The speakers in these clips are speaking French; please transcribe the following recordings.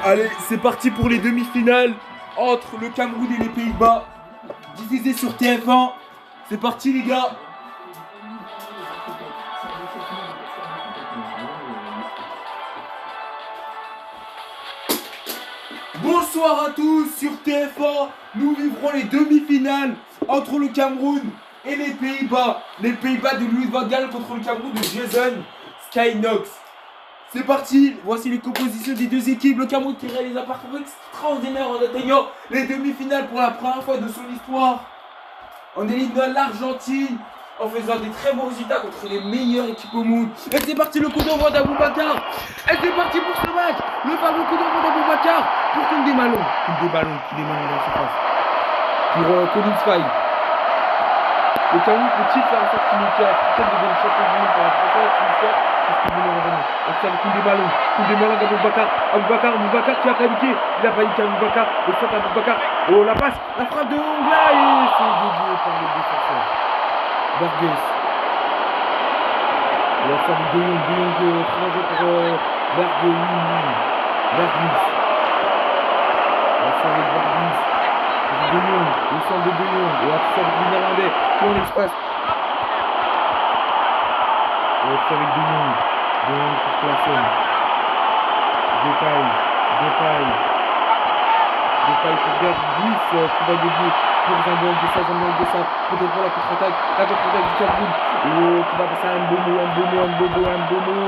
Allez, c'est parti pour les demi-finales entre le Cameroun et les Pays-Bas. Diffusé sur TF1. C'est parti les gars. Bonsoir à tous sur TF1. Nous vivrons les demi-finales entre le Cameroun et les Pays-Bas. Les Pays-Bas de Louis van Gaal contre le Cameroun de Jason Skynox. C'est parti, voici les compositions des deux équipes. Le Cameroun qui réalise un parcours extraordinaire en atteignant les demi-finales pour la première fois de son histoire. En éliminant l'Argentine, en faisant des très bons résultats contre les meilleures équipes au monde. Et c'est parti le coup d'envoi d'Aboubacar. Et c'est parti pour ce match. Le fameux coup d'envoi d'Aboubacar pour Koundé Malone. Koundé Malone dans la surface. Pour Colin Faye. Le Cameroun peut-il faire en sorte qu'il est africain de devenir champion du monde pour la prochaine histoire? Qu'est-ce qu'il veut nous revenir? On sait Koundé Malone d'Aboubacar. Aboubacar qui a paniqué. Il a paniqué Aboubacar. Le centre Aboubacar. Oh la passe, la frappe de Ongla et c'est dédié par le défenseur. Burgess. Il va faire De Jong, très jeu pour Burgess. Il va faire avec Burgess. De Jong, le centre de Jong. Et après ça avec le Néerlandais qui ont l'espace. Et après avec De Jong pour Klassen. Depay pour Burgess qui va dédier pour Zambo Anguissa, peut-être pour la contre-attaque du Cameroun. Oh, qui va passer à Mbomo.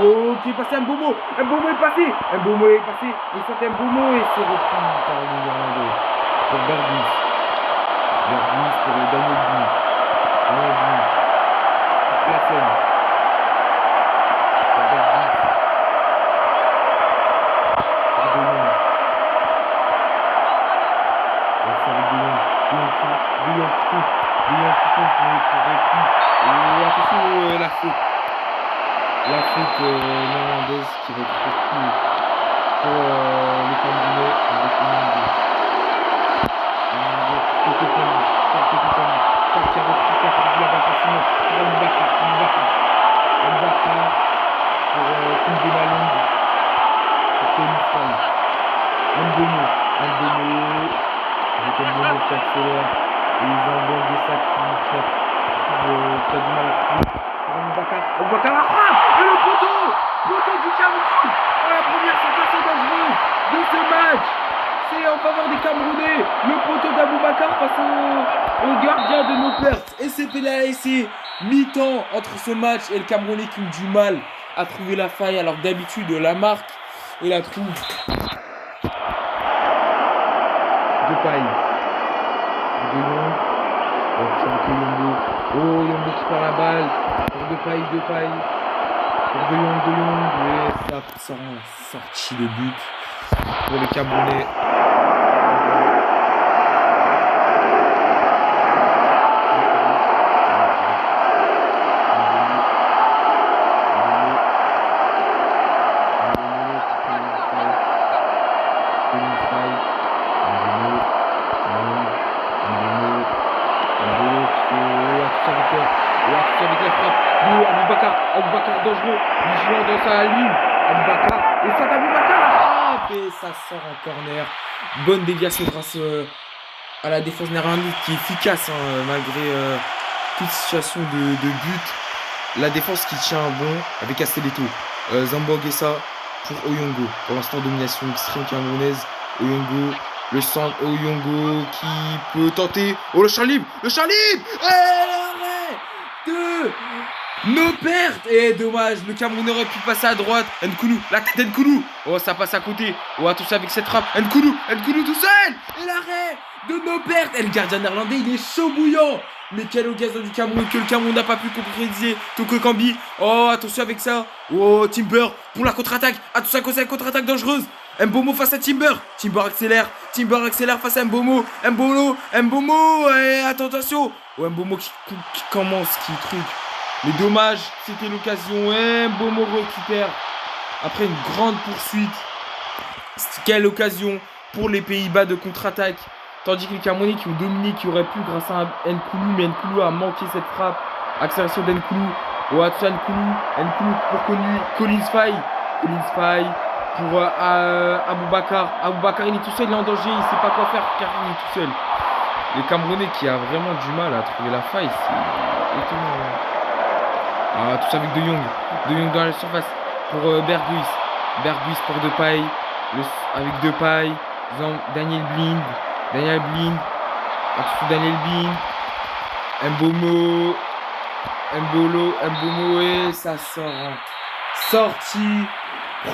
Oh, qui est passé à Mbomo. Mbomo est passé. Il sortait Mbomo et c'est repris par le Néerlandais. Pour Burgess pour le Daniel Blum. Pour Klassen. Pour Burgess. Pour De Jong. Bouillon qui compte, mais pour répit. Et attention, la faute néerlandaise qui va être reprise pour les Camerounais avec Onyongo. Qui a repris, qui a perdu la balle facilement pour Aboubacar. Pour Koundé Malone. Pour Colin Faye. Mbomo. Avec Mbomo qui accélère. Et ils envoient des sacs qui a du mal à trouver. Aboubacar la frappe. Et le poteau du Cameroun. La première sensation dangereuse de ce match. C'est en faveur des Camerounais. Le poteau d'Aboubacar face au gardien de nos pertes. Et c'était la laissé mi-temps entre ce match et le Camerounais qui ont du mal à trouver la faille. Alors d'habitude la marque et la trouve. Depay. De Jong. Oh, Yongo qui perd la balle. Pour Depay. Pour De Jong. Et ça sort sorti de but pour les Camerounais. Aboubacar dangereux, vigilant dans sa ligne. Aboubacar, et ça d'Aboubacar la frappe et ça sort en corner. Bonne déviation grâce à la défense néerlandaise qui est efficace malgré toute situation de but. La défense qui tient bon avec Castelletto. Zambo Anguissa pour Onyongo. Pour l'instant domination extrême camerounaise. Onyongo, le centre Onyongo qui peut tenter. Oh le champ libre. Et l'arrêt de nos pertes. Et dommage, le Cameroun aurait pu passer à droite. Nkoulou, la tête d'Nkoulou. Oh ça passe à côté. Oh attention avec cette frappe. Nkoulou tout seul. Et l'arrêt de nos pertes. Et le gardien néerlandais il est chaud bouillant. Mais quelle occasion du Cameroun que le Cameroun n'a pas pu concrétiser. Toko Kambi. Oh attention avec ça. Oh Timber pour la contre-attaque. Attention à la contre-attaque dangereuse. Mbomo face à Timber. Timber accélère face à Mbomo. Mbomo. Et attention. Oh Mbomo qui commence, qui truc. Mais dommage, c'était l'occasion. Et Mbomo récupère. Après une grande poursuite. Quelle occasion pour les Pays-Bas de contre-attaque. Tandis que les Camerounais qui ont dominé, qui auraient pu grâce à Nkoulou. Mais Nkoulou a manqué cette frappe. Accélération d'Nkoulou. Oh attention Nkoulou pour Colin Faye. pour Aboubakar. Aboubakar, il est tout seul, il est en danger, il sait pas quoi faire car il est tout seul. Les Camerounais qui a vraiment du mal à trouver la faille, c'est étonnant. Ah, tout ça avec De Jong. De Jong dans la surface pour Berghuis. Berghuis pour Depay. Avec Depay. Daniel Blind. Daniel Blind. Attention Daniel Blind. Mbomo. Mbomo et ça sort. Sortie.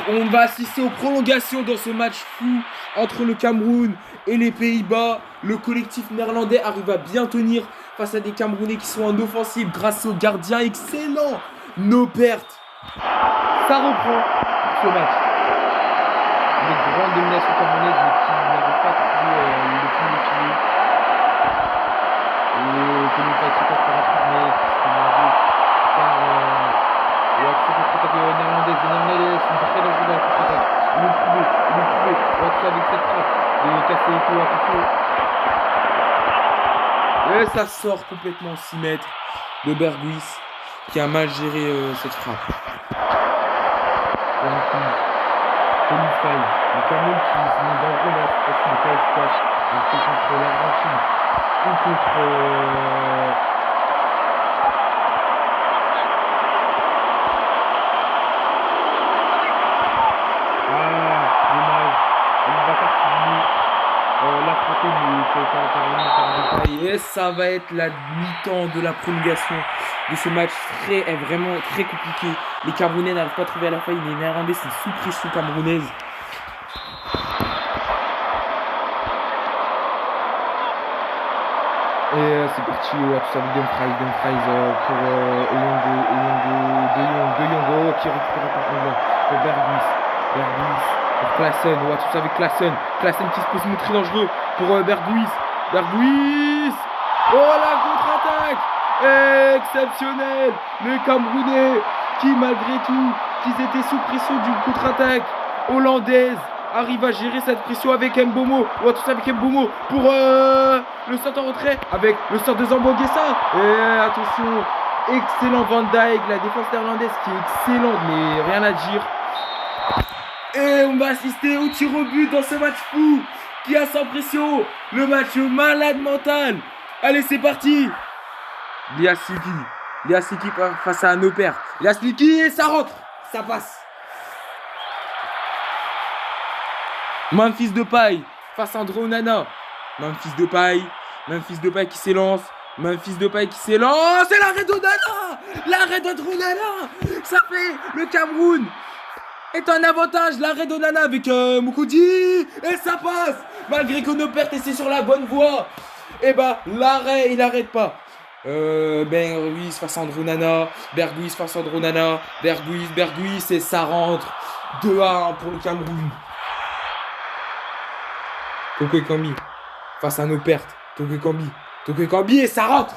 On va assister aux prolongations dans ce match fou entre le Cameroun et les Pays-Bas. Le collectif néerlandais arrive à bien tenir face à des Camerounais qui sont en offensive grâce au gardien excellent. Nos pertes. Ça reprend ce match. Une grande domination camerounaise mais qui n'arrive pas à trouver le fond de filet. Et que nous fait très mais qui se fait par contre-attaque néerlandaise. Les Néerlandais sont très dangereux dans la contre-attaque. Ils l'ont trouvé. On va tout avec cette frappe de Castelletto, attention. Et ça sort complètement 6 mètres de Berghuis qui a mal géré cette frappe. Le Cameroun qui se met dangereux dans la situation de pas efficace. Contre l'Argentine ou contre... la frappée par Depay. Et ça va être la mi-temps de la prolongation de ce match est vraiment très compliqué. Les Camerounais n'arrivent pas à trouver à la faille. Les Néerlandais sont sous pression camerounaise. Et c'est parti, tout ça avec Dumfries pour De Jong qui récupère pour Berghuis. Pour Klaassen, on va tout ça avec Klaassen qui peut se montrer dangereux pour Berghuis. Oh la contre-attaque exceptionnelle. Les Camerounais qui malgré tout, qu'ils étaient sous pression d'une contre-attaque hollandaise, arrivent à gérer cette pression avec Mbomo. On va tout ça avec Mbomo pour le centre en retrait avec le centre de Zambogessa. Et attention, excellent Van Dijk, la défense néerlandaise qui est excellente mais rien à dire. Et on va assister au tir au but dans ce match fou qui a sans pression le match malade mental. Allez, c'est parti. Liasiki face à nos pères. Liasiki et ça rentre. Ça passe. Memphis Depay face à André Onana. Memphis Depay qui s'élance. Et l'arrêt d'André Onana. Ça fait le Cameroun est un avantage, l'arrêt d'Onana avec Moukoudi. Et ça passe. Malgré que nos pertes étaient sur la bonne voie. Et bah l'arrêt, il n'arrête pas. Berghuis face à André Onana. Berghuis et ça rentre. 2-1 pour le Cameroun. Toko Kambi face à nos pertes. Toko Kambi et ça rentre.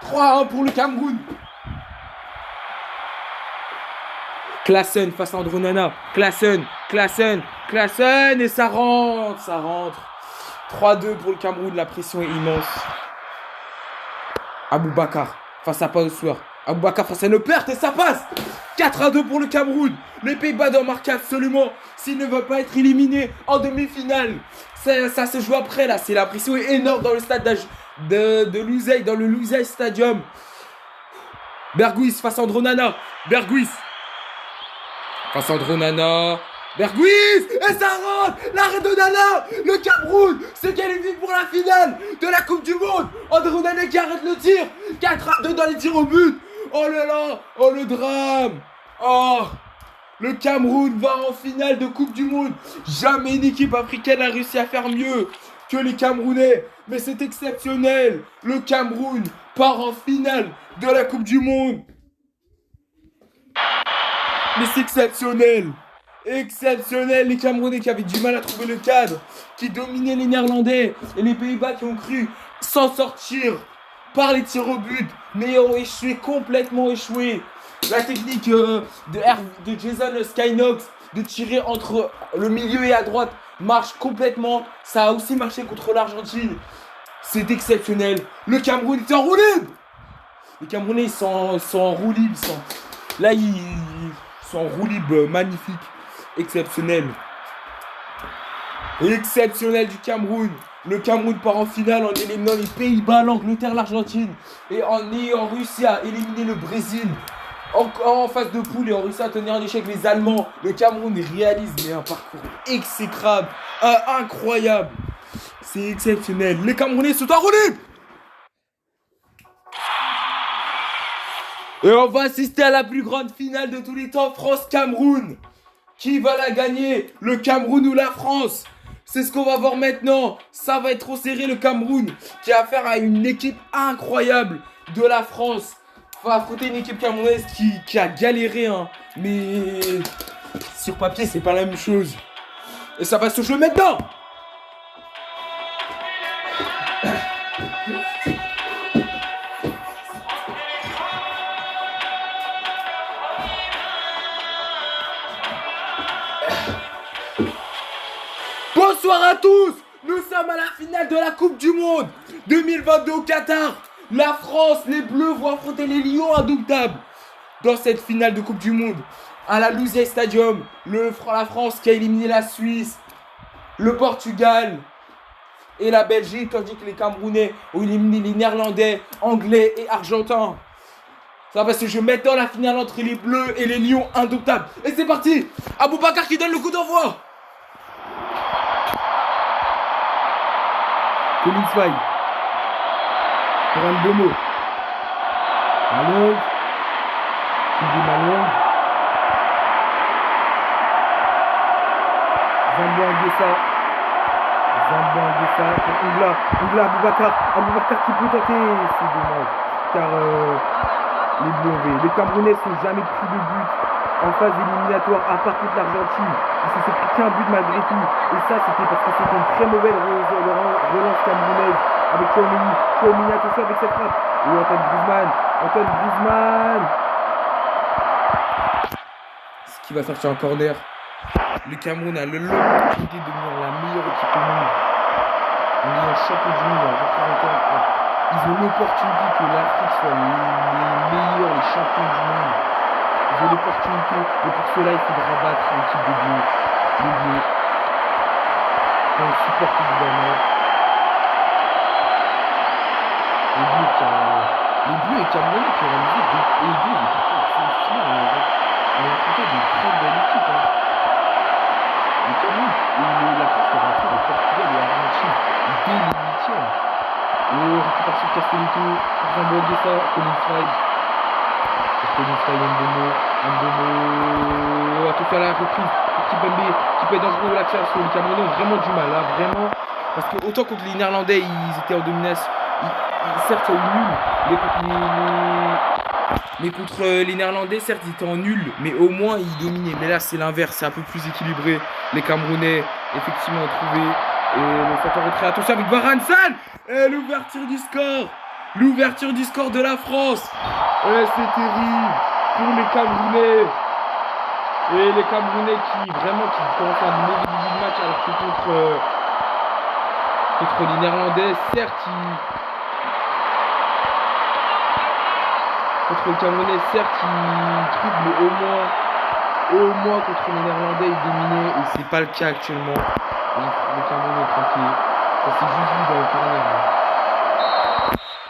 3-1 pour le Cameroun. Klaassen face à André Onana. Klaassen et ça rentre. 3-2 pour le Cameroun, la pression est immense. Aboubakar face à Pausouer. Aboubakar face à nos pertes et ça passe. 4-2 pour le Cameroun. Les Pays-Bas doivent marquer absolument s'ils ne veulent pas être éliminés en demi-finale. Ça se joue après là. La pression est énorme dans le stade de Lusail, dans le Lusail Stadium. Berghuis face à André Onana. Berghuis et ça rentre. L'arrêt d'Onana. Le Cameroun se qualifie pour la finale de la Coupe du Monde. André Onana qui arrête le tir. 4-2 dans les tirs au but. Oh là là. Oh le drame. Oh. Le Cameroun va en finale de Coupe du Monde. Jamais une équipe africaine a réussi à faire mieux que les Camerounais. Mais c'est exceptionnel. Le Cameroun part en finale de la Coupe du Monde. Mais c'est exceptionnel. Les Camerounais qui avaient du mal à trouver le cadre, qui dominaient les Néerlandais et les Pays-Bas qui ont cru s'en sortir par les tirs au but, mais ont complètement échoué. La technique de Jason Skynox de tirer entre le milieu et à droite marche complètement. Ça a aussi marché contre l'Argentine. C'est exceptionnel. Le Cameroun est en roue libre. Les Camerounais ils sont en roue libre. Là ils sont en roue libre magnifique. Exceptionnel. Exceptionnel du Cameroun. Le Cameroun part en finale en éliminant les Pays-Bas, l'Angleterre, l'Argentine et en ayant réussi à éliminer le Brésil en phase de poule et en réussi à tenir en échec les Allemands. Le Cameroun réalise mais un parcours exécrable, incroyable. C'est exceptionnel. Les Camerounais sont en roue libre. Et on va assister à la plus grande finale de tous les temps, France-Cameroun. Qui va la gagner? Le Cameroun ou la France? C'est ce qu'on va voir maintenant. Ça va être trop serré, le Cameroun qui a affaire à une équipe incroyable de la France. Va affronter une équipe camerounaise qui a galéré, hein. Mais sur papier, c'est pas la même chose. Et ça va se jouer maintenant. Bonsoir à tous. Nous sommes à la finale de la Coupe du Monde 2022 au Qatar. La France, les Bleus vont affronter les Lions indomptables dans cette finale de Coupe du Monde. À la Lusail Stadium, la France qui a éliminé la Suisse, le Portugal et la Belgique, tandis que les Camerounais ont éliminé les Néerlandais, Anglais et Argentins. Ça va se jouer maintenant la finale entre les Bleus et les Lions indomptables. Et c'est parti. Aboubacar qui donne le coup d'envoi. Colin Faye. Pour un Bomo. Malong. Kidi Malong. Zambo Anguissa. Pour Ougla Aboubacar qui peut tenter. C'est dommage. Car les Bleus, les Camerounais sont jamais pris de but en phase éliminatoire à part contre l'Argentine. Ils se sont pris qu'un but malgré tout. Et ça c'était parce que c'était une très mauvaise relance camerounaise avec Chouameni attention avec cette frappe. Et Antoine Griezmann. Ce qui va sortir en corner. Le Cameroun a l'opportunité de devenir la meilleure équipe au monde. En ayant champion du monde, en représentant. Ils ont l'opportunité que l'Afrique soit les meilleurs, les champions du monde. Ils ont l'opportunité, et pour cela il faudra battre l'équipe des Bleus. Les Bleus. On supporte évidemment. Les Bleus et Camerounais qui ont réalisé des parcours exceptionnels. On a affronté de très belles équipes. Le Cameroun et la France ont rentré le Portugal et l'Argentine dès les huitièmes. Récupération de Castelletto, Zambo Anguissa, Colin Faye, Mbomo. Attention à la reprise. Kipembe qui peut être dangereux de l'accélération. Les Camerounais ont vraiment du mal, là, vraiment. Parce que autant contre les Néerlandais, ils étaient en domination. Certes, il y a eu nul. Mais contre les Néerlandais, certes, ils étaient en nul. Mais au moins, ils dominaient. Mais là, c'est l'inverse. C'est un peu plus équilibré. Les Camerounais, effectivement, ont trouvé. Et le fait en retrait. Attention avec Varane. Et l'ouverture du score. L'ouverture du score de la France. Et c'est terrible pour les Camerounais. Et les Camerounais qui commencent à mauvais début de match alors que contre les Néerlandais, certes, contre les Camerounais, certes, ils truquent, mais au moins contre les Néerlandais, ils dominaient. Et c'est pas le cas actuellement. Le Cameroun est tranquille. Ça c'est juste vu dans le corner.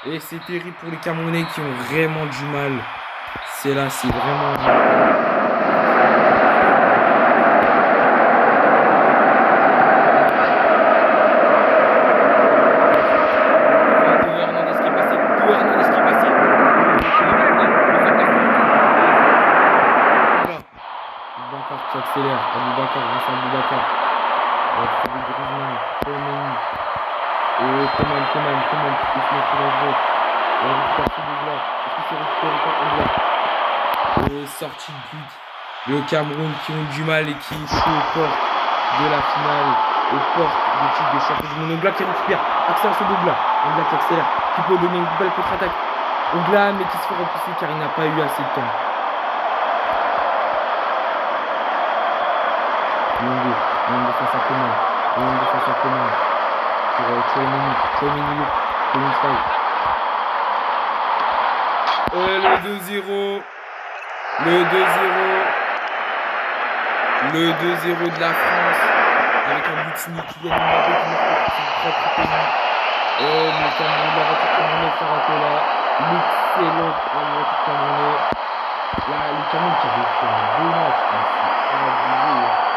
Et c'est terrible pour les Camerounais qui ont vraiment du mal. C'est vraiment dur. Théo Hernandez qui est passé. Aboubacar qui accélère. Vincent Aboubacar. Griezmann, et Coman qui peut se mettre dans le jeu. Et on récupère Ougla. Est-ce que c'est récupéré par Ougla? Et sortie de but. Le Cameroun qui ont du mal et qui échoue aux portes de la finale, aux portes du titre des champions du monde. Ougla qui récupère. Accélération d'Ougla. Ougla qui accélère. Qui peut donner une belle contre-attaque. Ougla mais qui se fait repousser car il n'a pas eu assez de temps. Longue face à Coman. Pour Chouameni, Colin Faye. Le 2-0 de la France. avec un but signé Kylian Mbappé qui marque pour son propre pays. Et le Cameroun, la voiture camerounaise s'arrêtait là. L'excellente voiture camerounaise. Là, le Cameroun qui avait fait un beau match, hein, c'est abusé.